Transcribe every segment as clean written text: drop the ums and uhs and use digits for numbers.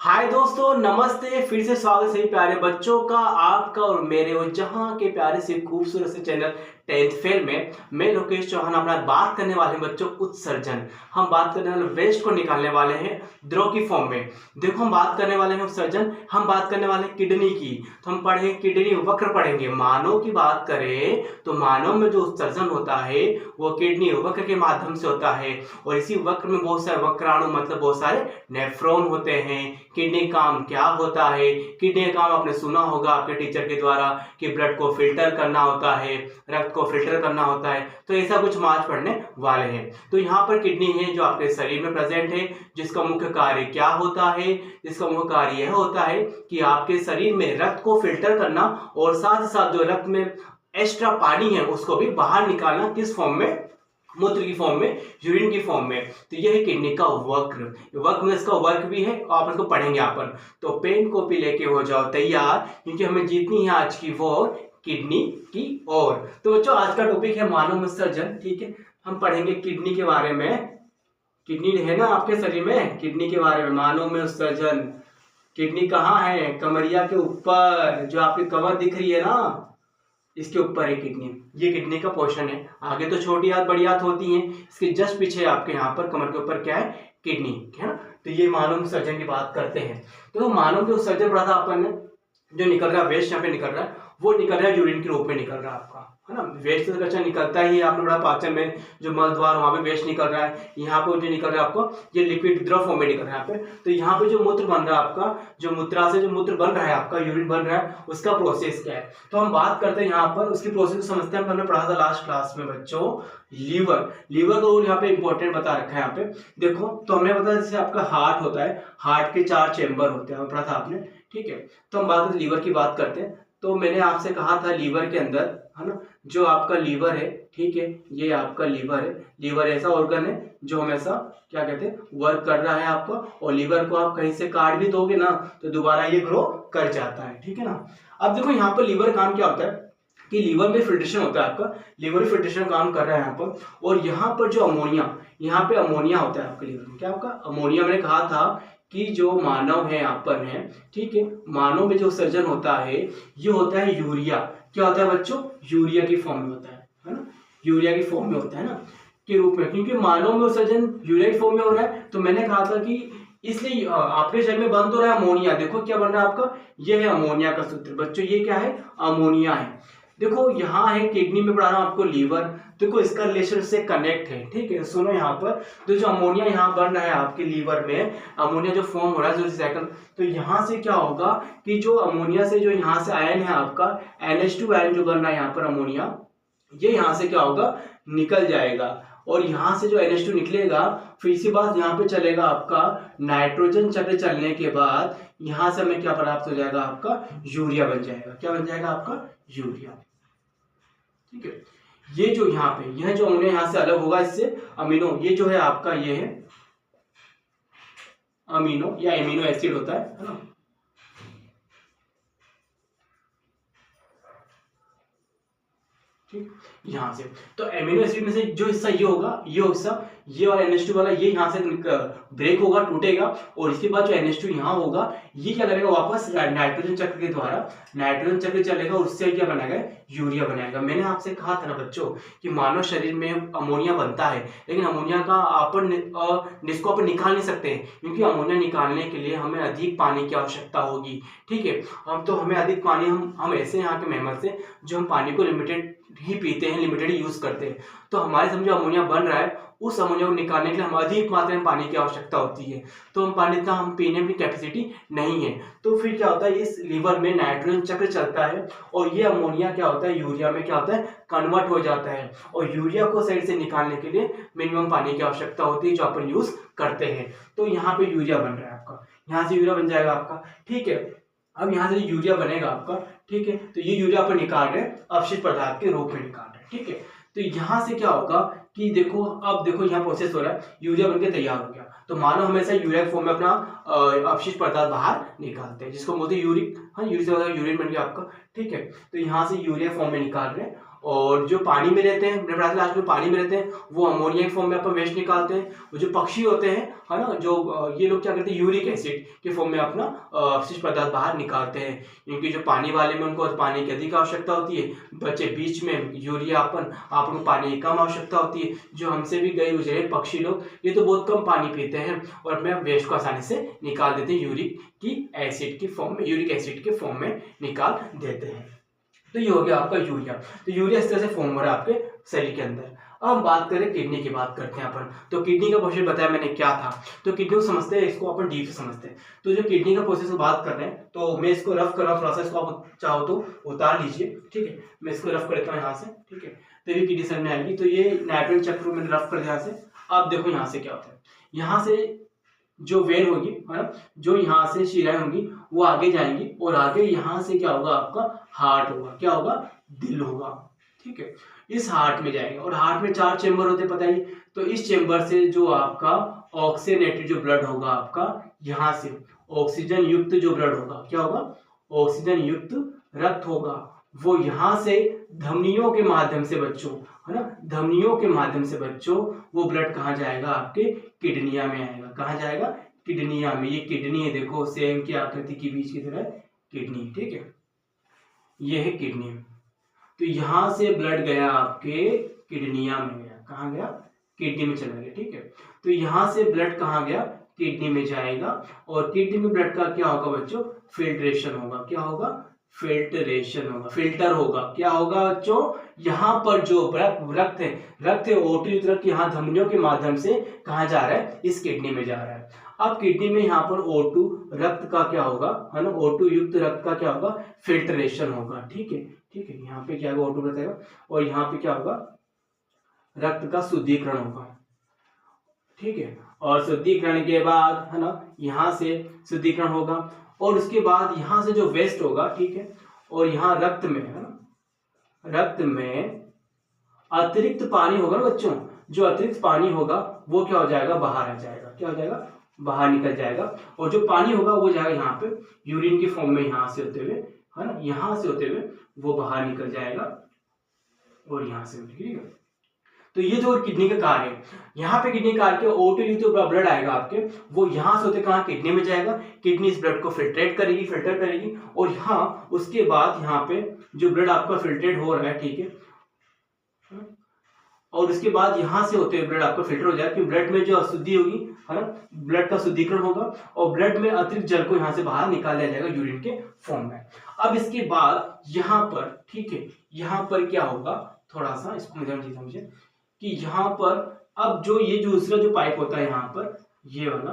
हाय दोस्तों, नमस्ते। फिर से स्वागत है प्यारे बच्चों का, आपका और मेरे और जहां के प्यारे से खूबसूरत से चैनल 10th फेल में। मैं लोकेश चौहान अपना बात करने वाले हैं बच्चों उत्सर्जन। हम बात करने वाले वेस्ट को निकालने वाले हैं द्रव की फॉर्म में। देखो, हम बात करने वाले हैं उत्सर्जन, हम बात करने वाले हैं किडनी की। तो हम पढ़ेंगे किडनी वक्र पढ़ेंगे। मानव की बात करें तो मानव में जो उत्सर्जन होता है वो किडनी वक्र के माध्यम से होता है। और इसी वक्र में बहुत सारे वक्राणु मतलब बहुत सारे नेफ्रॉन होते हैं। किडनी काम क्या होता है? किडनी का काम आपने सुना होगा आपके टीचर के द्वारा कि ब्लड को फिल्टर करना होता है, रक्त को फिल्टर करना होता है। तो ऐसा कुछ हम आज पढ़ने वाले हैं। तो यहाँ पर किडनी है जो आपके शरीर में प्रेजेंट है, जिसका मुख्य कार्य क्या होता है? जिसका मुख्य कार्य यह होता है कि आपके शरीर में रक्त को फिल्टर करना और साथ ही साथ जो रक्त में एक्स्ट्रा पानी है उसको भी बाहर निकालना। किस फॉर्म में? मूत्र की फॉर्म में, यूरिन की फॉर्म में। तो यह है किडनी का वक्र में इसका वर्क भी है, आप इसको पढ़ेंगे यहाँ पर। तो पेन कॉपी लेके हो जाओ तैयार, क्योंकि हमें जीतनी है आज की वॉर किडनी की ओर। तो बच्चों, आज का टॉपिक है मानव उत्सर्जन। ठीक है, हम पढ़ेंगे किडनी के बारे में। किडनी है ना आपके शरीर में, किडनी के बारे में, मानव में उत्सर्जन। किडनी कहाँ है? कमरिया के ऊपर, जो आपकी कमर दिख रही है ना, इसके ऊपर है किडनी। ये किडनी का पोर्शन है। आगे तो छोटी हाथ बड़ी हाथ होती हैं, इसके जस्ट पीछे आपके यहाँ पर कमर के ऊपर क्या है? किडनी है ना। तो ये मानव उत्सर्जन की बात करते हैं। तो मानव के उत्सर्जन पढ़ा था अपन ने। जो निकल रहा है वेस्ट यहाँ पे निकल रहा है, वो निकल रहा है यूरिन के रूप में निकल रहा है आपका, है ना। वेस्ट तो अच्छा निकलता ही है, आपने बड़ा पाचन में जो मल द्वार वहां पे वेस्ट निकल रहा है। यहाँ पे जो निकल रहा है आपको ये लिक्विड द्रव फॉर्म में निकल रहा है यहाँ पे। तो यहाँ पे जो मूत्र बन रहा है आपका, जो मूत्रा से जो मूत्र बन रहा है आपका, यूरिन बन रहा है, उसका प्रोसेस क्या है? तो हम बात करते हैं यहाँ पर उसकी प्रोसेस को समझते हैं। हमने पढ़ा था लास्ट क्लास में बच्चों लीवर का रोल यहाँ पे इंपॉर्टेंट बता रखा है यहाँ पे। देखो, तो हमने बताया जैसे आपका हार्ट होता है, हार्ट के 4 चेंबर होते हैं, पढ़ा था आपने। ठीक है, तो हम बात लीवर की बात करते हैं। तो मैंने आपसे कहा था लीवर के अंदर, है ना, जो आपका लीवर है, ठीक है, ये आपका लीवर है। लीवर ऐसा ऑर्गन है जो हमेशा क्या कहते हैं, वर्क कर रहा है आपका। और लीवर को आप कहीं से काट भी दोगे ना तो दोबारा ये ग्रो कर जाता है। ठीक है ना। अब देखो यहाँ पर लीवर काम क्या होता है कि लीवर में फिल्ट्रेशन होता है आपका, लीवर फिल्ट्रेशन काम कर रहा है यहाँ पर। और यहाँ पर जो अमोनिया, यहाँ पे अमोनिया होता है आपके लीवर में। क्या आपका अमोनिया? मैंने कहा था कि जो मानव है यहाँ पर है, ठीक है, मानव में जो सर्जन होता है ये होता है यूरिया। क्या होता है बच्चों? यूरिया की फॉर्म में होता है ना। यूरिया की फॉर्म में होता है ना, के रूप में। क्योंकि मानव में सर्जन यूरिया की फॉर्म में हो रहा है, तो मैंने कहा था कि इसलिए आपके शरीर में बन तो रहा है अमोनिया। देखो क्या बन रहा है आपका, ये है अमोनिया का सूत्र बच्चों। ये क्या है? अमोनिया है। देखो यहाँ है किडनी में पढ़ा रहा हूं आपको लीवर। देखो इसका रिलेशन से कनेक्ट है। ठीक है, सुनो यहाँ पर तो जो अमोनिया यहाँ बन रहा है आपके लीवर में, अमोनिया जो फॉर्म हो रहा है जो सेकंड, तो यहाँ से क्या होगा कि जो अमोनिया से जो यहाँ से आयन है आपका NH2 आयन जो बन रहा है यहाँ पर अमोनिया, ये यहाँ से क्या होगा, निकल जाएगा। और यहाँ से जो NH2 निकलेगा, फिर इसी बात यहाँ पे चलेगा आपका नाइट्रोजन चक्र चलने के बाद यहाँ से हमें क्या प्राप्त हो जाएगा, आपका यूरिया बन जाएगा। क्या बन जाएगा? आपका यूरिया। ठीक है, ये जो यहाँ पे यह जो अमोनिया यहाँ से अलग होगा इससे अमीनो, ये जो है आपका ये है अमीनो या एमिनो एसिड होता है ना। ठीक, यहाँ से तो एमिनो एसिड में से जो हिस्सा ये होगा, ये हिस्सा, ये वाला NH2 वाला, ये यहाँ से ब्रेक होगा, टूटेगा। और इसके बाद जो NH2 यहाँ होगा, ये क्या करेगा, वापस नाइट्रोजन चक्र के द्वारा नाइट्रोजन चक्र चलेगा, उससे क्या बनाएगा, यूरिया बनाएगा। मैंने आपसे कहा था ना बच्चों कि मानव शरीर में अमोनिया बनता है, लेकिन अमोनिया का इसको अपन निकाल नहीं सकते, क्योंकि अमोनिया निकालने के लिए हमें अधिक पानी की आवश्यकता होगी। ठीक है, हम तो हमें अधिक पानी, हम ऐसे यहाँ के मेहमान से जो हम पानी को लिमिटेड ही पीते हैं, लिमिटेड यूज करते हैं। तो हमारे समझो अमोनिया बन रहा है, उस अमोनिया को निकालने के लिए हमें अधिक मात्रा में पानी की आवश्यकता होती है। तो हम पानी इतना हम पीने की कैपेसिटी नहीं है। तो फिर क्या होता है, इस लीवर में नाइट्रोजन चक्र चलता है और ये अमोनिया क्या होता है, यूरिया में क्या होता है, कन्वर्ट हो जाता है। और यूरिया को साइड से निकालने के लिए मिनिमम पानी की आवश्यकता होती है जो अपन यूज करते हैं। तो यहाँ पे यूरिया बन रहा है आपका, यहाँ से यूरिया बन जाएगा आपका। ठीक है, अब यहाँ से यूरिया बनेगा आपका। ठीक है, तो ये यूरिया अपन निकाल रहे हैं अपशिष्ट पदार्थ के रूप में निकाल रहे हैं। ठीक है, तो यहाँ से क्या होगा कि देखो, अब देखो यहाँ प्रोसेस हो रहा है, यूरिया बनके तैयार हो गया। तो मानव हमेशा यूरिया फॉर्म में अपना अपशिष्ट पदार्थ बाहर निकालते हैं, जिसको बोलते हैं यूरिक। हाँ, यूरिक यूरिन बन गया आपका। ठीक है, तो यहाँ से यूरिया फॉर्म में निकाल रहे हैं और जो पानी में रहते हैं, ब्लड लास्ट में पानी में रहते हैं, वो अमोनिया के फॉर्म में अपना वेस्ट निकालते हैं। वो जो पक्षी होते हैं, है ना, जो ये लोग क्या करते हैं, यूरिक एसिड के फॉर्म में अपना अवशिष्ट पदार्थ बाहर निकालते हैं। क्योंकि जो पानी वाले में उनको पानी की अधिक आवश्यकता होती है, बच्चे बीच में यूरिया आप उनको पानी की कम आवश्यकता होती है। जो हमसे भी गए गुजरे पक्षी लोग, ये तो बहुत कम पानी पीते हैं और अपने वेस्ट को आसानी से निकाल देते हैं, यूरिक एसिड के फॉर्म में निकाल देते हैं। तो ये हो गया आपका यूरिया। तो यूरिया इस तरह से फॉर्म हो रहा है आपके शरीर के अंदर। अब हम बात करें किडनी की, बात करते हैं अपन। तो किडनी का प्रोसेस बताया मैंने क्या था। तो किडनी को समझते हैं, इसको अपन डीप से समझते हैं। तो जो किडनी का प्रोसेस की बात कर रहे हैं, तो मैं इसको रफ कर रहा हूँ थोड़ा सा, इसको आप चाहो तो उतार लीजिए, ठीक है। मैं इसको रफ कर देता हूँ यहाँ से, ठीक है। तो ये किडनी समझ में आएगी। तो ये नाइट्रोजन चक्र मैंने रफ कर दिया यहाँ से। अब देखो यहाँ से क्या होता है, यहाँ से जो वेन होगी, है ना, जो यहाँ से शिराएं होंगी वो आगे जाएंगी और आगे यहाँ से क्या होगा, आपका हार्ट होगा, क्या होगा, दिल होगा, ठीक है। इस हार्ट में जाएंगे और हार्ट में 4 चेंबर होते हैं, पता ही। तो इस चेंबर से जो आपका ऑक्सीजनेटेड जो ब्लड होगा आपका, यहाँ से ऑक्सीजन युक्त जो ब्लड होगा, क्या होगा, ऑक्सीजन युक्त रक्त होगा, वो यहाँ से धमनियों के माध्यम से बच्चों, है ना, धमनियों के माध्यम से बच्चों वो ब्लड कहाँ जाएगा, आपके किडनिया में आएगा। कहाँ जाएगा, किडनिया में। ये किडनी है, देखो सेम की आकृति के बीच की तरह किडनी, ठीक है। ये है किडनी। तो यहाँ से ब्लड गया आपके किडनिया में गया, कहाँ गया, किडनी में चला गया, ठीक है। तो यहाँ से ब्लड कहाँ गया, किडनी में जाएगा और किडनी में ब्लड का क्या होगा बच्चों, फिल्ट्रेशन होगा। क्या होगा, फिल्ट्रेशन होगा, फिल्टर होगा। क्या होगा बच्चों, यहाँ पर जो रक्त है O2 रक्त यहाँ धमनियों के माध्यम से कहाँ जा रहा है, इस किडनी में जा रहा है। अब किडनी में यहाँ पर O2 रक्त का क्या होगा, है ना, O2 युक्त रक्त का क्या होगा, फिल्ट्रेशन होगा, ठीक है, ठीक है। यहाँ पे क्या होगा, O2 रक्त आएगा और यहाँ पे क्या होगा, रक्त का शुद्धिकरण होगा, ठीक है। और शुद्धिकरण के बाद, है ना, यहाँ से शुद्धिकरण होगा और उसके बाद यहाँ से जो वेस्ट होगा, ठीक है, और यहाँ रक्त में, है ना, रक्त में अतिरिक्त पानी होगा ना बच्चों, जो अतिरिक्त पानी होगा वो क्या हो जाएगा, बाहर आ जाएगा। क्या हो जाएगा, बाहर निकल जाएगा। और जो पानी होगा वो जाएगा यहाँ पे यूरिन की फॉर्म में, यहाँ से होते हुए, है ना, यहाँ से होते हुए वो बाहर निकल जाएगा और यहाँ से, ठीक है। तो ये जो किडनी का कार्य है, यहाँ पे किडनी कार्य के O2 युक्त जो ब्लड आएगा आपके, वो यहाँ से होते कहाँ, किडनी में जाएगा। किडनी इस ब्लड को फिल्टर करेगी और यहाँ उसके बाद यहाँ पे जो ब्लड आपका फिल्ट्रेट हो रहा है, ठीक है, और उसके बाद यहाँ से होते हुए ब्लड आपका फिल्टर हो जाएगा, क्योंकि ब्लड में जो अशुद्धि होगी, है ना, ब्लड का शुद्धिकरण होगा और ब्लड में अतिरिक्त जल को यहाँ से बाहर निकाल दिया जाएगा यूरिन के फॉर्म में। अब इसके बाद यहाँ पर, ठीक है, यहाँ पर क्या होगा, थोड़ा सा इसको समझे कि यहाँ पर अब जो ये जो दूसरा जो पाइप होता है यहाँ पर, ये वाला,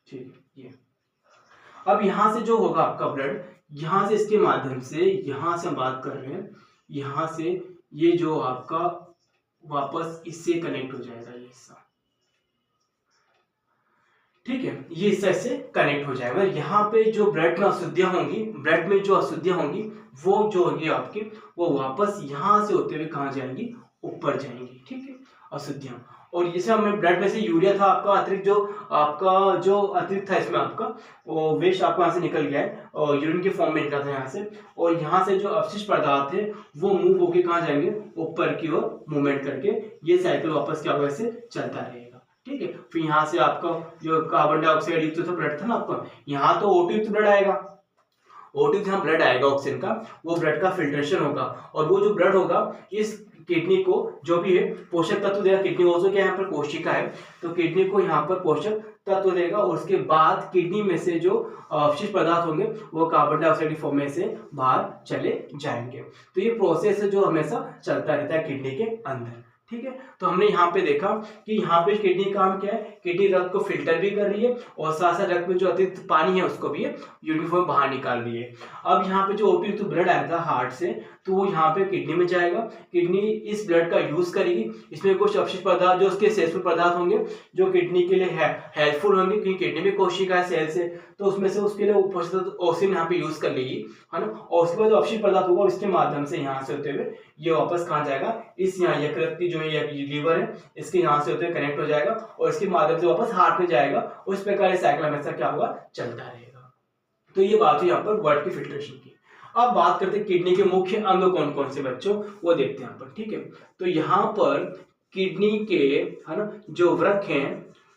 ठीक है, ये अब यहाँ से जो होगा आपका ब्लड, यहाँ से इसके माध्यम से, यहाँ से हम बात कर रहे हैं, यहाँ से ये जो आपका वापस इससे कनेक्ट हो जाएगा, ये हिस्सा, ठीक है, ये इस तरह से कनेक्ट हो जाएगा। यहाँ पे जो ब्लड में अशुद्धियां होंगी, वो जो होगी आपकी, वो वापस यहाँ से होते हुए कहाँ जाएंगी, ऊपर जाएंगी, ठीक है, अशुद्धियां। और जैसे हमें ब्लड में से यूरिया था आपका अतिरिक्त, जो अतिरिक्त था इसमें आपका वो वेस्ट आपको यहाँ से निकल गया है और यूरिन के फॉर्म में निकला था यहाँ से, और यहाँ से जो अवशिष्ट पदार्थ है वो मूव होके कहाँ जाएंगे, ऊपर की ओर मूवमेंट करके ये साइकिल वापस क्या होगा, ऐसे चलता रहेगा, ठीक है। फिर यहाँ से आपका जो कार्बन डाइऑक्साइड युक्त ब्लड था ना आपका, यहाँ तो O2 युक्त ब्लड आएगा, O2 जहाँ ब्लड आएगा ऑक्सीजन का, वो ब्लड का फिल्ट्रेशन होगा और वो जो ब्लड होगा इस किडनी को जो भी है पोषक तत्व देगा। किडनी ऑल्सो क्या यहाँ पर कोशिका है, तो किडनी को यहाँ पर पोषक तत्व देगा और उसके बाद किडनी में से जो अवशिष्ट पदार्थ होंगे वो कार्बन डाइऑक्साइड के फॉर्म में से बाहर चले जाएंगे। तो ये प्रोसेस है जो हमेशा चलता रहता है किडनी के अंदर, ठीक है। तो हमने यहाँ पे देखा कि यहाँ पे किडनी काम क्या है, किडनी रक्त को फिल्टर भी कर रही है और साथ साथ रक्त में जो अतिरिक्त पानी है उसको भी यूनिफॉर्म बाहर निकाल रही है। अब यहाँ पे जो O2 ब्लड आया था हार्ट से, तो वो यहाँ पे किडनी में जाएगा, किडनी इस ब्लड का यूज करेगी, इसमें कुछ अवशिष्ट पदार्थ जो उसके सेल्स पदार्थ होंगे जो किडनी के लिए हेल्पफुल होंगे, क्योंकि किडनी में कोशिका है सेल से, तो उसमें से उसके लिए ऑक्सीजन यहाँ पे यूज कर लेगी, है ना, और उसके बाद जो अवशिष्ट पदार्थ होगा उसके माध्यम से यहाँ से होते हुए ये वापस कहाँ जाएगा, इस यहाँ यकृत की जो लीवर है इसके यहाँ से होते हुए कनेक्ट हो जाएगा और इसके माध्यम से वापस हार्ट में जाएगा। उस प्रकार ये साइकिल हमेशा क्या होगा, चलता रहेगा। तो ये बात हुई यहाँ पर ब्लड की फिल्ट्रेशन की। अब बात करते हैं किडनी के मुख्य अंग कौन कौन से बच्चों, वो देखते हैं यहाँ पर। ठीक है, तो यहाँ पर किडनी के, है ना, जो वृक्क हैं,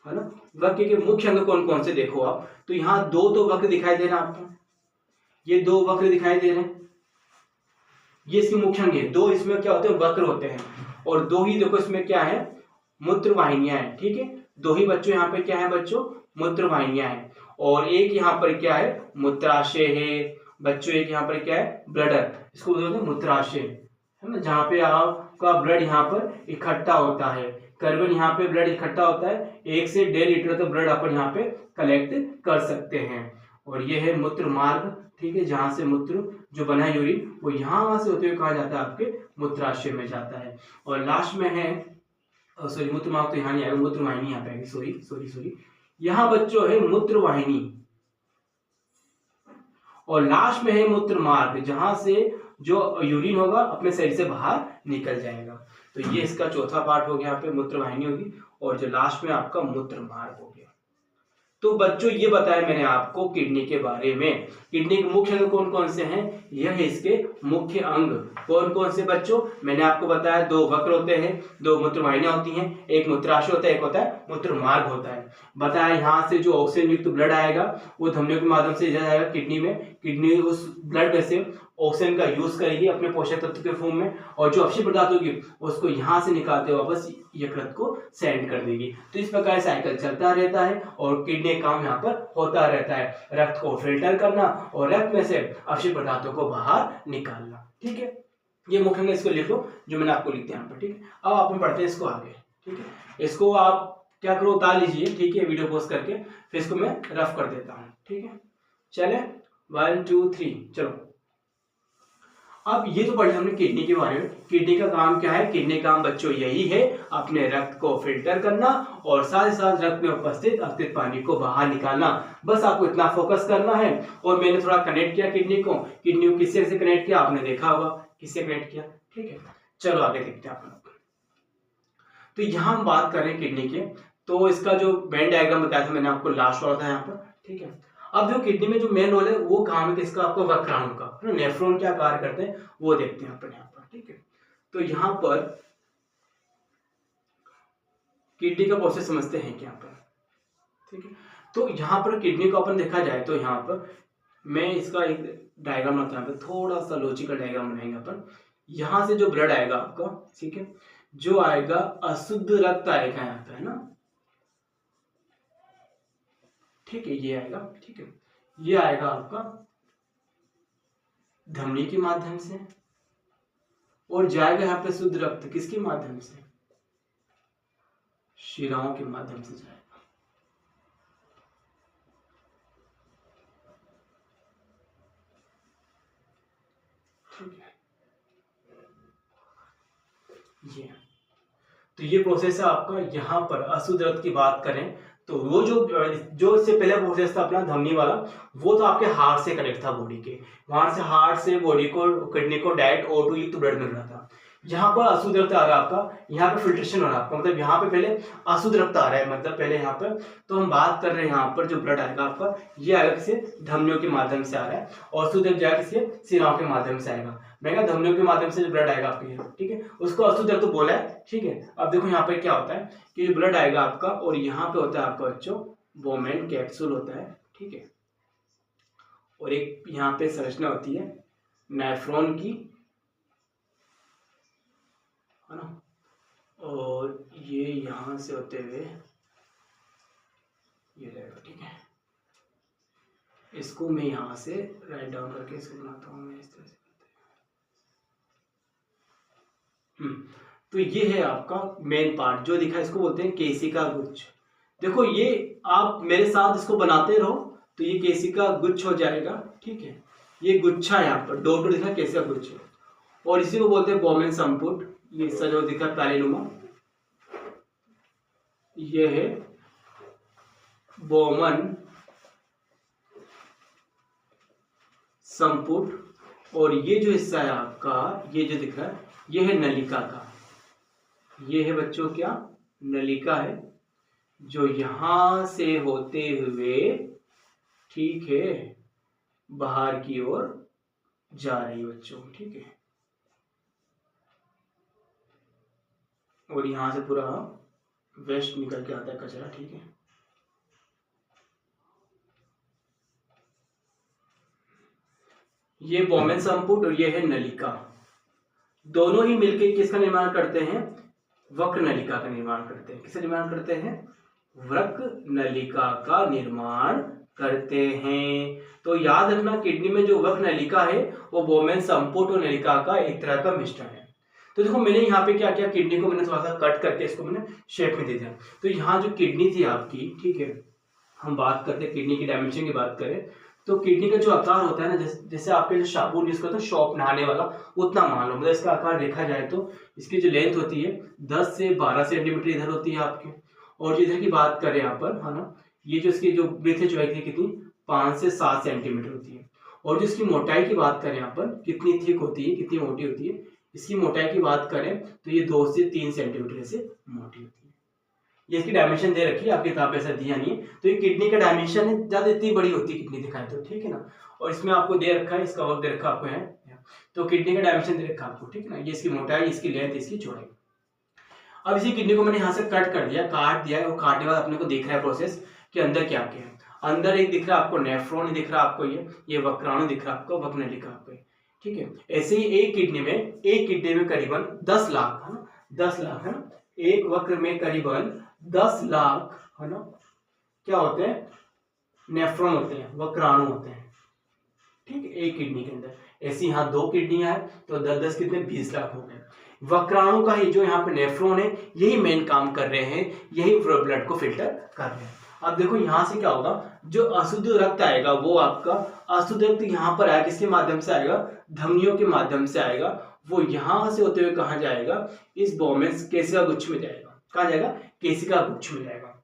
है ना, वृक्क के मुख्य अंग कौन कौन से देखो आप, तो यहाँ दो तो वक्र दिखाई दे रहे हैं आपको, ये दो वक्र दिखाई दे रहे हैं, ये इसके मुख्य अंग है। दो इसमें क्या होते हैं, वक्र होते हैं, और दो ही देखो इसमें क्या है, मूत्र वाहिनियां हैं। ठीक है, दो ही बच्चों यहाँ पे क्या है बच्चों, मूत्र वाहिनियां हैं, और एक यहाँ पर क्या है, मूत्राशय है बच्चों, एक यहाँ पर क्या है, ब्लडर, इसको बोलते हैं मूत्राशय, है ना, जहाँ पे आपका ब्लड यहाँ पर इकट्ठा होता है, करीबन यहाँ पे ब्लड इकट्ठा होता है, 1 से 1.5 लीटर तो ब्लड अपन यहाँ पे कलेक्ट कर सकते हैं। और ये है मूत्र मार्ग, ठीक है, जहां से मूत्र जो बना है यूरिन, वो यहां से होते हुए कहा जाता है आपके मूत्राशय में जाता है। और लास्ट में है, सॉरी मूत्र मार्ग तो यहाँ नहीं आएगा, मूत्र वाहिनी यहाँ पे आएगी, सॉरी सॉरी सॉरी, यहाँ बच्चों है मूत्र वाहिनी, और लास्ट में है मूत्र मार्ग, जहां से जो यूरिन होगा अपने शरीर से बाहर निकल जाएगा। तो ये इसका चौथा पार्ट हो गया, यहाँ पे मूत्र वाहिनी होगी, और जो लास्ट में आपका मूत्र मार्ग हो गया। तो बच्चों ये बताया मैंने आपको किडनी के बारे में। किडनी के मुख्य अंग कौन कौन से हैं, यह है इसके मुख्य अंग। कौन कौन से बच्चों, मैंने आपको बताया, दो वक्र होते हैं, दो मूत्रवाहिनियां होती हैं, एक मूत्राशय होता है, एक होता है मूत्र मार्ग होता है। बताया यहाँ से जो ऑक्सीजन युक्त ब्लड आएगा वो धमनियों के माध्यम से जाएगा किडनी में, किडनी उस ब्लड में से ऑक्सीजन का यूज करेगी अपने पोषक तत्व के फॉर्म में, और जो अपशिष्ट पदार्थ होगी उसको यहाँ से निकालते हुए वापस यकृत को सेंड कर देगी। तो इस प्रकार साइकिल चलता रहता है, और किडनी काम यहाँ पर होता रहता है, रक्त को फिल्टर करना और रक्त में से अपशिष्ट पदार्थों को बाहर निकालना। ठीक है, ये मुख्य अंग, इसको लिख लो जो मैंने आपको लिख दिया यहाँ पर। ठीक है, अब अपन पढ़ते हैं इसको आगे। ठीक है, इसको आप क्या करो, उतार लीजिए, ठीक है, वीडियो पॉज करके, फिर इसको मैं रफ कर देता हूँ। ठीक है, चले 1 2 3 चलो। अब ये तो पढ़े हमने किडनी के बारे में। किडनी का काम क्या है, किडनी का काम बच्चों यही है, अपने रक्त को फिल्टर करना और साथ ही साथ रक्त में उपस्थित अतिरिक्त पानी को बाहर निकालना। बस आपको इतना फोकस करना है। और मैंने थोड़ा कनेक्ट किया किडनी को किससे से कनेक्ट किया, आपने देखा होगा किससे कनेक्ट किया। ठीक है, चलो आगे देखते हैं आप लोग। तो यहाँ हम बात कर रहे हैं किडनी के, तो इसका जो वेन डायग्राम बताया था मैंने आपको, लास्ट वाला था यहाँ पर। ठीक है, अब जो किडनी में जो मेन रोल है वो काम है किसका, आपको वक्राणु का, नेफ्रॉन क्या कार्य करते हैं वो देखते हैं अपन यहाँ पर। ठीक है, तो यहाँ पर किडनी का प्रोसेस समझते हैं क्या पर। ठीक है, तो यहाँ पर किडनी को अपन देखा जाए तो यहाँ पर मैं इसका एक डायग्राम बनाता हूँ, थोड़ा सा लॉजिकल डायग्राम बनाएंगे अपन। यहाँ से जो ब्लड आएगा आपका, ठीक है, जो आएगा अशुद्ध रक्त आएगा यहाँ पे, है ना, ठीक है, ये आएगा। ठीक है, ये आएगा आपका धमनी के माध्यम से, और जाएगा यहाँ पे शुद्ध रक्त किसके माध्यम से, शिराओं के माध्यम से जाएगा। ठीक है, ये तो ये प्रोसेस है आपका। यहाँ पर अशुद्ध रक्त की बात करें तो वो जो इससे पहले प्रोसेस था अपना धमनी वाला, वो तो आपके हार्ट से कनेक्ट था बॉडी के, वहां से हार्ट से बॉडी को, किडनी को डायरेक्ट O2 युक्त ब्लड मिल रहा था। यहाँ पर अशुद्ध रक्त आ रहा है आपका, यहाँ पे फिल्ट्रेशन हो रहा है आपका, मतलब यहाँ पे पहले अशुद्ध रक्त आ रहा है, मतलब पहले यहाँ पर, तो हम बात कर रहे हैं यहाँ पर जो ब्लड आएगा आपका, ये आएगा किसे, धमनियों के माध्यम से आ रहा है, और शुद्ध रक्त जाएगा किसे, शिराओं के माध्यम से आएगा। मैंने धमनियों के माध्यम से जो ब्लड आएगा आपके यहाँ, ठीक है, उसको अशुद्ध रक्त बोला है। ठीक है, अब देखो यहाँ पे क्या होता है कि जो ब्लड आएगा आपका, और यहाँ पे होता है आपका बच्चों बोमेन कैप्सूल होता है। ठीक है, और एक यहाँ पे संरचना होती है नेफ्रॉन की, है ना, और ये यहाँ से होते हुए ये रहेगा। ठीक है, इसको मैं यहाँ से राइट डाउन करके इसको बनाता हूँ मैं इस तरह से। तो ये है आपका मेन पार्ट जो दिखा, इसको बोलते हैं केशिका गुच्छ। देखो ये आप मेरे साथ इसको बनाते रहो तो ये केशिका गुच्छ हो जाएगा। ठीक है, ये गुच्छा यहाँ पर डॉट दिखा, केशिका गुच्छ, और इसी को बोलते हैं बोमेन संपुट। ये इसका जो दिखा पैरेनुमा, ये है बोमन संपुट, और ये जो हिस्सा है आपका, ये जो दिख रहा है, ये है नलिका का। ये है बच्चों क्या, नलिका है, जो यहां से होते हुए, ठीक है, बाहर की ओर जा रही है बच्चों, ठीक है। और यहाँ से पूरा वेस्ट निकल के आता है कचरा, ठीक है। ये बोमेन संपुट और ये है नलिका, दोनों ही मिलकर किसका निर्माण करते हैं? वक्र नलिका का निर्माण करते हैं। किसका निर्माण करते हैं? वक्र नलिका का निर्माण करते हैं। तो याद रखना, किडनी में जो वक्र नलिका है वो बोमेन संपुट और नलिका का एक तरह का मिश्रण है। तो देखो मैंने यहाँ पे क्या किया, किडनी को मैंने थोड़ा सा कट करके इसको मैंने शेप में दे दिया। तो यहाँ जो किडनी थी आपकी, ठीक है, हम बात करते हैं किडनी की डायमेंशन की बात करें तो किडनी का जो आकार होता है ना, जैसे आपके जो साबुन यूज करते हैं शॉप नहाने वाला, उतना मान लो। मतलब इसका आकार देखा जाए तो इसकी जो लेंथ होती है 10 से 12 सेंटीमीटर इधर होती है आपकी। और जो इधर की बात करें यहाँ पर, है ना, ये जो इसकी जो ब्रेथ है चौड़ाई कितनी 5 से 7 सेंटीमीटर होती है। और जो इसकी मोटाई की बात करें यहाँ पर, कितनी थिक होती है, कितनी मोटी होती है, इसकी मोटाई की बात करें तो ये 2 से 3 सेंटीमीटर से मोटी होती है। ये इसकी डायमेंशन दे रखी है, आपकी किताब ऐसा दिया नहीं है। तो ये किडनी का डायमेंशन है, ज्यादा इतनी बड़ी होती है किडनी दिखाए तो, ठीक है ना। और इसमें आपको दे रखा है, इसका और दे रखा आपको है, तो किडनी का डायमेंशन दे रखा आपको, ठीक है ना। ये इसकी मोटाई, इसकी लेंथ, इसकी चौड़ाई। अब इसी किडनी को मैंने यहाँ से कट कर दिया, काट दिया, और काटने के बाद अपने को दिख रहा है प्रोसेस कि अंदर क्या क्या है। अंदर एक दिख रहा है आपको नेफ्रॉन दिख रहा है आपको, ये वक्राणु दिख रहा है आपको, वक्र नलिका आपको, ठीक है। ऐसे ही एक किडनी में करीबन 10 लाख, है ना, 10 लाख, है ना, एक वक्र में करीबन 10 लाख, है ना, क्या होते हैं? नेफ्रॉन होते हैं, वक्राणु होते हैं, ठीक है, एक किडनी के अंदर। ऐसे यहाँ 2 किडनियां हैं तो 10-10 कितने 20 लाख हो गए। वक्राणु का ही जो यहाँ पे नेफ्रॉन है, यही मेन काम कर रहे हैं, यही ब्लड को फिल्टर कर रहे हैं। अब देखो यहाँ से क्या होगा, जो अशुद्ध रक्त आएगा वो आपका अशुद्ध रक्त यहाँ पर आएगा, किसके माध्यम से आएगा? धमनियों के माध्यम से आएगा। वो यहाँ से होते हुए कहाँ जाएगा? इस बोमेन केशिका गुच्छ में जाएगा। कहाँ जाएगा? केशिका गुच्छ में जाएगा।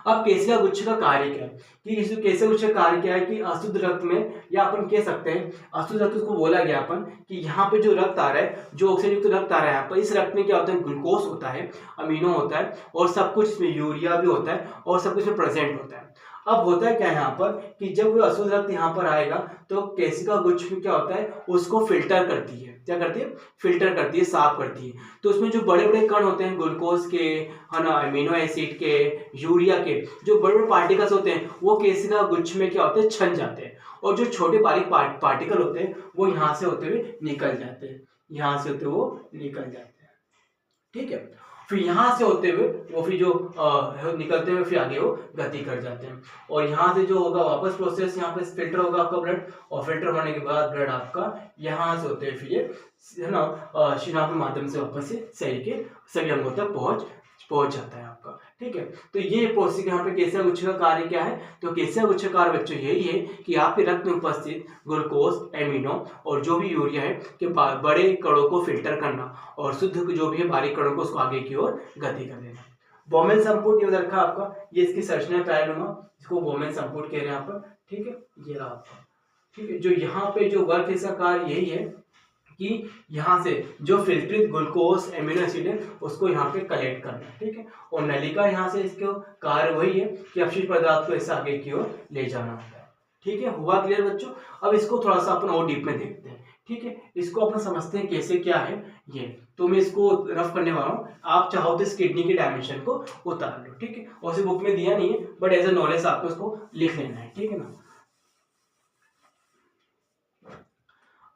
अब केशिका गुच्छ का कार्य क्या है कि इस केशिका गुच्छ का कार्य क्या है कि अशुद्ध रक्त में, या अपन कह सकते हैं अशुद्ध रक्त उसको बोला गया अपन कि यहाँ पे जो रक्त आ रहा है, जो ऑक्सीजन युक्त रक्त आ रहा है यहाँ पर, इस रक्त में क्या होता है? ग्लूकोज होता है, अमीनो होता है, और सब कुछ इसमें यूरिया भी होता है, और सब कुछ में प्रेजेंट होता है। अब होता है क्या यहाँ पर कि जब वो अशुद्ध रक्त यहाँ पर आएगा तो केशिका गुच्छ में क्या होता है? उसको फिल्टर करती है। क्या करती है? फिल्टर करती है, साफ करती है। तो उसमें जो बड़े बड़े कण होते हैं ग्लूकोज के, है ना, अमीनो एसिड के, यूरिया के, जो बड़े बड़े पार्टिकल्स होते हैं वो केशिका गुच्छ में क्या होते हैं? छन जाते हैं। और जो छोटे बारीक पार्टिकल होते हैं वो यहाँ से होते हुए निकल जाते हैं, यहाँ से होते वो निकल जाते हैं, ठीक है। फिर यहाँ से होते हुए वो फिर जो निकलते हुए फिर आगे वो गति कर जाते हैं। और यहाँ से जो होगा वापस प्रोसेस, यहाँ पे फिल्टर होगा आपका ब्लड, और फिल्टर होने के बाद ब्लड आपका यहाँ से होते हुए फिर ये, है ना, शिरा के माध्यम से वापस से शरीर के सभी अंगों तक पहुंच जाता है आपका, ठीक है। तो ये प्रोसेस यहाँ पे केशिका गुच्छ का कार्य क्या है? तो केशिका गुच्छ का कार्य बच्चों यही है कि आपके रक्त में उपस्थित ग्लूकोज, एमिनो और जो भी यूरिया है के बड़े कणों को फिल्टर करना, और शुद्ध जो भी है बारीक कणों को उसको आगे की ओर गति कर देना। बोमेन संपुट ये रखा आपका, ये इसकी संरचना पैरानुमा, इसको बोमेन संपुट कह रहे हैं यहाँ पर, ठीक है। ये रहा आपका, ठीक है। जो यहाँ पे जो वर्क इसका कार्य यही है कि यहाँ से जो फिल्टरित ग्लूकोज, एमिनो एसिड है उसको यहाँ पे कलेक्ट करना है, ठीक है। और नलिका यहाँ से इसके कार्य वही है कि अपशिष्ट पदार्थ को ऐसे आगे की ओर ले जाना होता है, ठीक है। हुआ क्लियर बच्चों? अब इसको थोड़ा सा अपन और डीप में देखते हैं, ठीक है। इसको अपन समझते हैं कैसे क्या है ये। तो मैं इसको रफ करने वाला हूँ, आप चाहो तो इस किडनी के डायमेंशन को उतार लो, ठीक है। और बुक में दिया नहीं है, बट एज ए नॉलेज आपको इसको लिख लेना है, ठीक है ना।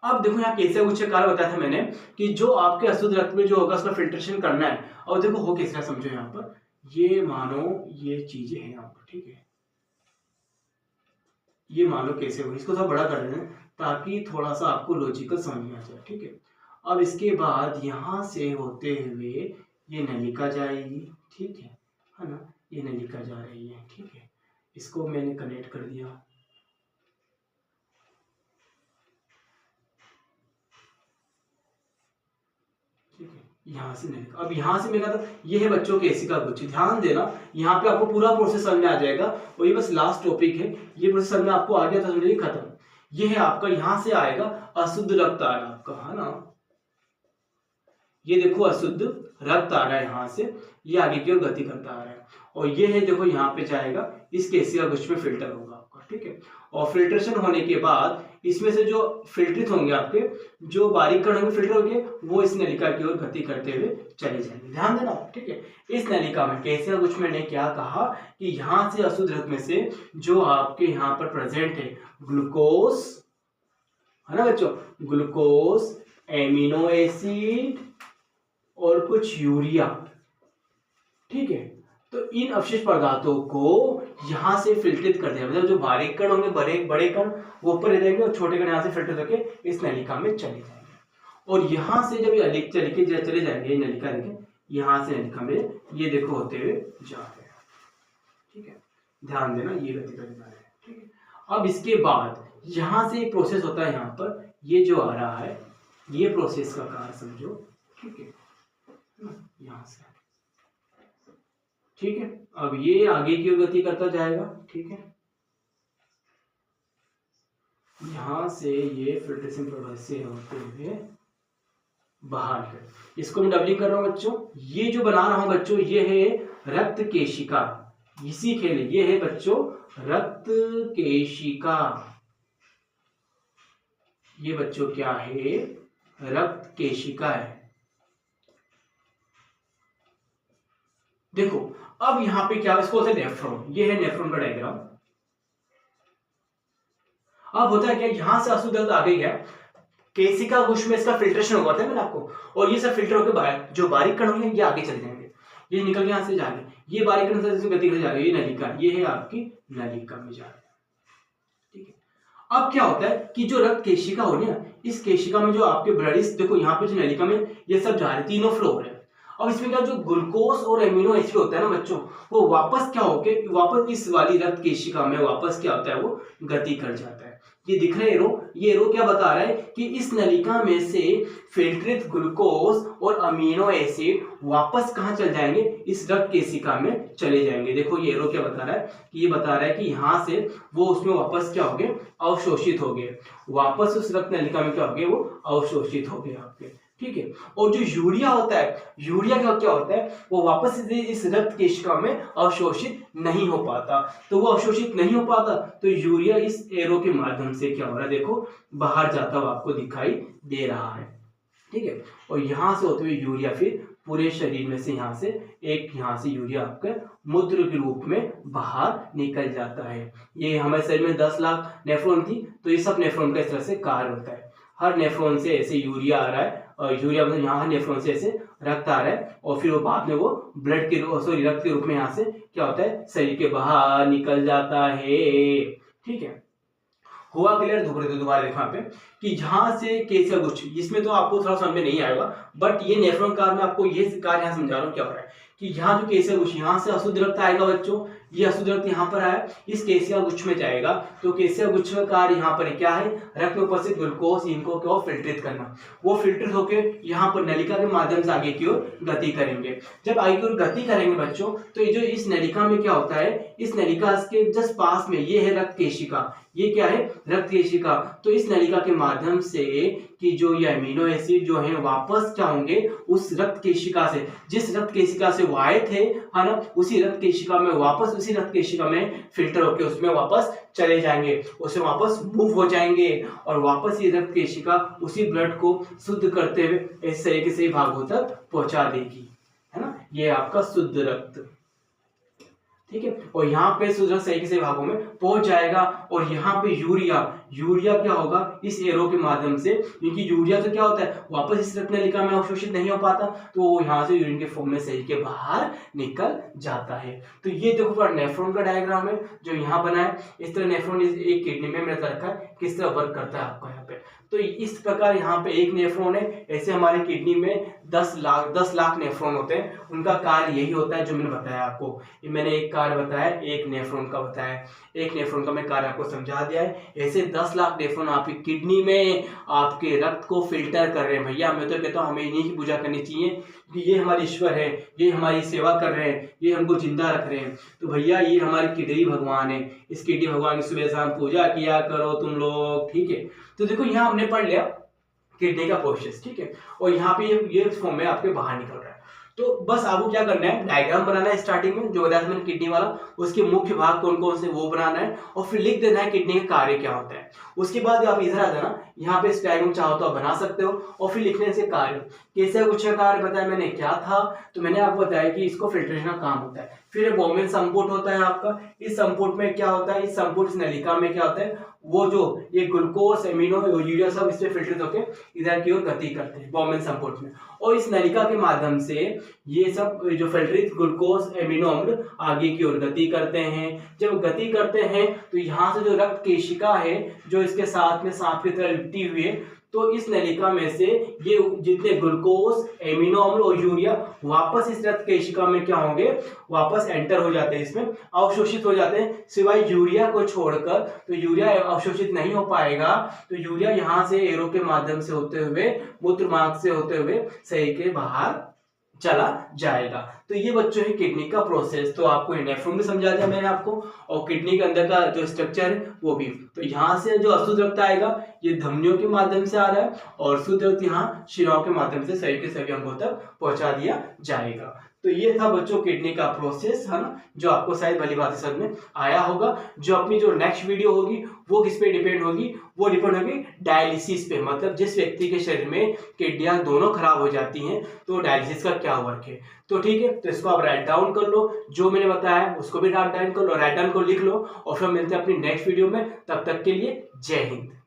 अब देखो यहाँ केशिका गुच्छ का कार्य बताया था मैंने कि जो आपके अशुद्ध रक्त में जो होगा उसका फिल्ट्रेशन करना है। और देखो हो किस तरह समझो, यहाँ पर ये मानो ये चीजें हैं यहाँ पर, ठीक है। ये मानो कैसे हो, इसको थोड़ा बड़ा कर देना ताकि थोड़ा सा आपको लॉजिकल समझ में आ जाए, ठीक है। अब इसके बाद यहाँ से होते हुए ये नलिका जाएगी, ठीक है ना, ये नलिका जा रही है, ठीक है। इसको मैंने कनेक्ट कर दिया, ठीक है। यहाँ से नहीं, अब यहाँ से मैं कहता ये है बच्चों केशिका गुच्छ। ध्यान देना, यहाँ पे आपको पूरा प्रोसेस समझ में आ जाएगा, और ये बस लास्ट टॉपिक है, ये प्रोसेस समझ में आपको आ गया तो समझिए खत्म। ये है आपका, यहाँ से आएगा अशुद्ध रक्त आएगा आपका, है ना, ये देखो अशुद्ध रक्त आ रहा है यहाँ से, ये आगे की ओर गति करता आ रहा है, और ये है देखो यहाँ पे जाएगा, इस केशिका गुच्छ में फिल्टर होगा आपका, ठीक है। और फिल्ट्रेशन होने के बाद इसमें से जो फिल्ट्रित होंगे आपके जो बारीक कण होंगे फिल्टर होंगे, वो इस नलिका की ओर गति करते हुए चले जाएंगे। ध्यान देना, ठीक है। इस नलिका में केशिका गुच्छ में ने क्या कहा कि यहाँ से अशुद्ध रक्त में से जो आपके यहाँ पर प्रेजेंट है ग्लूकोज, है ना बच्चों, ग्लूकोज, एमिनो एसिड और कुछ यूरिया, ठीक है, तो इन अवशिष्ट पदार्थों को यहां से फिल्ट्रित कर दिया, मतलब जो बारीक कण होंगे, बड़े कण वो ऊपर रह जाएंगे और छोटे कण यहां से फिल्टर करके इस नलिका में चले जाएंगे, और यहां से जब ये चले जाएंगे, नलिका देखें, यहां से नलिका में ये देखो होते हुए जा रहे हैं, ठीक है, ध्यान देना, ये गति करने जा रहे हैं, ठीक है। अब इसके बाद यहां से एक प्रोसेस होता है, यहाँ पर ये जो आ रहा है, ये प्रोसेस का कार्य समझो, ठीक है, यहां से, ठीक है। अब ये आगे की ओर गति करता जाएगा, ठीक है, यहां से ये फिल्ट्रेशन प्रोसेस से होते हुए बाहर है। इसको मैं डबलिंग कर रहा हूं बच्चों, ये जो बना रहा हूं बच्चों, ये है रक्त केशिका, इसी के लिए ये है बच्चों रक्त केशिका, ये बच्चों क्या है, रक्त केशिका है। देखो अब यहां पे क्या, इसको होता है नेफ्रॉन, ये है नेफ्रॉन का डायग्राम। अब होता है क्या, यहां से अशुद्ध रक्त आगे गया, केशिका गुच्छ में इसका फिल्ट्रेशन होगा था मैंने आपको, और ये सब फिल्टर होकर बाहर जो बारीक कण होंगे ये आगे चले जाएंगे, ये निकल के यहां से जाएंगे, ये बारीक कण से गति कर जाएगा, ये नलिका, ये है आपकी नलिका में जा रहा है, ठीक है। अब क्या होता है कि जो रक्त केशिका होगी ना, इस केशिका में जो आपके ब्लड, देखो यहाँ पे जो नलिका में ये सब जा रहे हैं, तीनों फ्लो हो रहे हैं। अब इसमें क्या, जो ग्लूकोज और एमिनो एसिड होता है ना बच्चों, वो वापस क्या होके वापस इस वाली रक्त केशिका में वापस क्या होता है, वो गति कर जाता है। ये दिख रहा है एरो, ये एरो क्या बता रहा है कि इस नलिका में से फिल्ट्रित ग्लूकोज और अमीनो एसिड वापस कहाँ चल जाएंगे, इस रक्त केशिका में चले जाएंगे। देखो ये एरो क्या बता रहा है कि ये बता रहा है कि यहाँ से वो उसमें वापस क्या हो गए, अवशोषित हो गए, वापस उस रक्त नलिका में क्या हो गए, वो अवशोषित हो गए आपके, ठीक है। और जो यूरिया होता है, यूरिया का क्या होता है, वो वापस इस रक्त केशिका में अवशोषित नहीं हो पाता, तो वो अवशोषित नहीं हो पाता, तो यूरिया इस एरो के माध्यम से क्या हो रहा है, देखो बाहर जाता हुआ आपको दिखाई दे रहा है, ठीक है। और यहां से होते हुए यूरिया फिर पूरे शरीर में से यहाँ से यूरिया आपके मूत्र के रूप में बाहर निकल जाता है। ये हमारे शरीर में 10 लाख नेफ्रॉन थी, तो ये सब नेफ्रॉन का इस तरह से कार्य होता है। हर नेफ्रॉन से ऐसे यूरिया आ रहा है, और यूरिया मतलब यहाँ नेफ्रॉन से ऐसे रक्त आ रहा है, और फिर वो बाद में वो ब्लड के रक्त के रूप में यहाँ से क्या होता है, शरीर के बाहर निकल जाता है, ठीक है। हुआ क्लियर? दोबारा देखो यहाँ पे कि जहां से केशिका गुच्छ, इसमें तो आपको थोड़ा समझ में नहीं आएगा, बट ये नेफ्रॉन कार्य में आपको ये कार्य यहाँ समझा रहा हूँ क्या हो रहा है कि यहाँ जो केशिका गुच्छ, यहाँ से अशुद्ध रक्त आएगा बच्चों, ये अशुद्ध रक्त यहाँ पर आया, इस केशिका गुच्छ में जाएगा, तो केशिका गुच्छ का कार्य यहाँ पर क्या है, रक्त में उपस्थित ग्लूकोज इनको को फिल्ट्रित करना, वो फिल्टर होकर यहाँ पर नलिका के माध्यम से आगे की ओर गति करेंगे। जब आगे की ओर गति करेंगे बच्चों, तो ये जो इस नलिका में क्या होता है, इस नलिका के जस्ट पास में ये है रक्त केशिका, ये क्या है, रक्त केशिका। तो इस नलिका के माध्यम से कि जो ये अमीनो एसिड जो है वापस क्या होंगे, उस रक्त केशिका से, जिस रक्त केशिका से वो आए थे, है ना, उसी रक्त केशिका में वापस, उसी रक्त केशिका में फिल्टर होकर उसमें वापस चले जाएंगे, उसमें वापस मूव हो जाएंगे, और वापस ये रक्त केशिका उसी ब्लड को शुद्ध करते हुए इस तरीके से भागों तक पहुंचा देगी, है ना, ये आपका शुद्ध रक्त, ठीक है। और यहाँ पे शुद्ध रक्त सही से भागों में पहुंच जाएगा, और यहाँ पे यूरिया क्या होगा, इस एरो के माध्यम से, क्योंकि यूरिया तो क्या होता है, वापस इस रक्त नलिका में अवशोषित नहीं हो पाता, तो वो यहाँ से यूरिन के फॉर्म में शरीर के बाहर निकल जाता है। तो ये देखो पूरा नेफ्रॉन का डायग्राम है जो यहाँ बना है, इस तरह नेफ्रॉन एक किडनी में रखा है, किस तरह वर्क करता है आपका यहाँ पे। तो इस प्रकार यहाँ पे एक नेफ्रॉन है, ऐसे हमारी किडनी में 10 लाख नेफ्रॉन होते हैं, उनका कार्य यही होता है जो मैंने बताया आपको। ये मैंने एक कार्य बताया, एक नेफ्रॉन का बताया, एक नेफ्रॉन का मैं कार्य आपको समझा दिया है। ऐसे 10 लाख नेफ्रॉन आपकी किडनी में आपके रक्त को फिल्टर कर रहे हैं। भैया मैं तो कहता हूँ हमें इन्हीं की पूजा करनी चाहिए, क्योंकि ये हमारे ईश्वर है, ये हमारी सेवा कर रहे हैं, ये हमको जिंदा रख रहे हैं। तो भैया ये हमारे किडनी भगवान है, इस किडनी भगवान की सुबह शाम पूजा किया करो तुम लोग, ठीक है। तो देखो यहाँ हमने पढ़ लिया किडनी का प्रोसेस, ठीक है। और यहाँ पे ये फॉर्म में आपके बाहर निकल रहा है। तो बस आपको क्या करना है, डायग्राम बनाना है स्टार्टिंग में, जो बताया था मैंने किडनी वाला, उसके मुख्य भाग कौन कौन से वो बनाना है, और फिर लिख देना है किडनी का कार्य क्या होता है। उसके बाद आप इधर आ जाना, यहाँ पे इस डायग्राम चाहो तो आप बना सकते हो, और फिर लिखने से कार्य कैसे कुछ कार्य बताया मैंने क्या था, तो मैंने आपको बताया कि इसको फिल्ट्रेशन का काम होता है। फिर बोमेन संपुट होता है आपका, इस संपुट में क्या होता है, इस संपुट नलिका में क्या होता है, वो जो ये ग्लूकोज एमिनो यूरिया सब इसमें फिल्टर्ड होकर इधर की ओर गति करते हैं बोमेन संपुट में, और इस नलिका के माध्यम से ये सब जो फिल्टरित ग्लूकोज एमिनो अम्ल आगे की ओर गति करते हैं। जब गति करते हैं तो यहाँ से जो रक्त केशिका है जो इसके साथ में सांप की तरह लिपटी हुई है, तो इस नलिका में से ये जितने ग्लूकोज एमिनो अम्ल और यूरिया वापस इस रक्त केशिका में क्या होंगे, वापस एंटर हो जाते हैं, इसमें अवशोषित हो जाते हैं, सिवाय यूरिया को छोड़कर। तो यूरिया अवशोषित नहीं हो पाएगा, तो यूरिया यहाँ से एरो के माध्यम से होते हुए मूत्र मार्ग से होते हुए शरीर के बाहर चला जाएगा। तो ये बच्चों है किडनी का प्रोसेस। तो आपको नेफ्रॉन भी समझा दिया मैंने आपको, और किडनी के अंदर का जो स्ट्रक्चर है वो भी। तो यहाँ से जो अशुद्ध रक्त आएगा ये धमनियों के माध्यम से आ रहा है, और शुद्ध रक्त यहाँ शिराओं के माध्यम से शरीर के सभी अंगों तक पहुंचा दिया जाएगा। तो ये था बच्चों किडनी का प्रोसेस, है ना, जो आपको शायद भली बात समझ में आया होगा। जो अपनी जो नेक्स्ट वीडियो होगी वो किस पे डिपेंड होगी, वो डिपेंड होगी डायलिसिस पे, मतलब जिस व्यक्ति के शरीर में किडनियां दोनों खराब हो जाती हैं तो डायलिसिस का क्या वर्क है। तो ठीक है, तो इसको आप राइट डाउन कर लो, जो मैंने बताया उसको भी राइट डाउन कर लो, राइट डाउन को लिख लो, और फिर मिलते हैं अपनी नेक्स्ट वीडियो में। तब तक के लिए जय हिंद।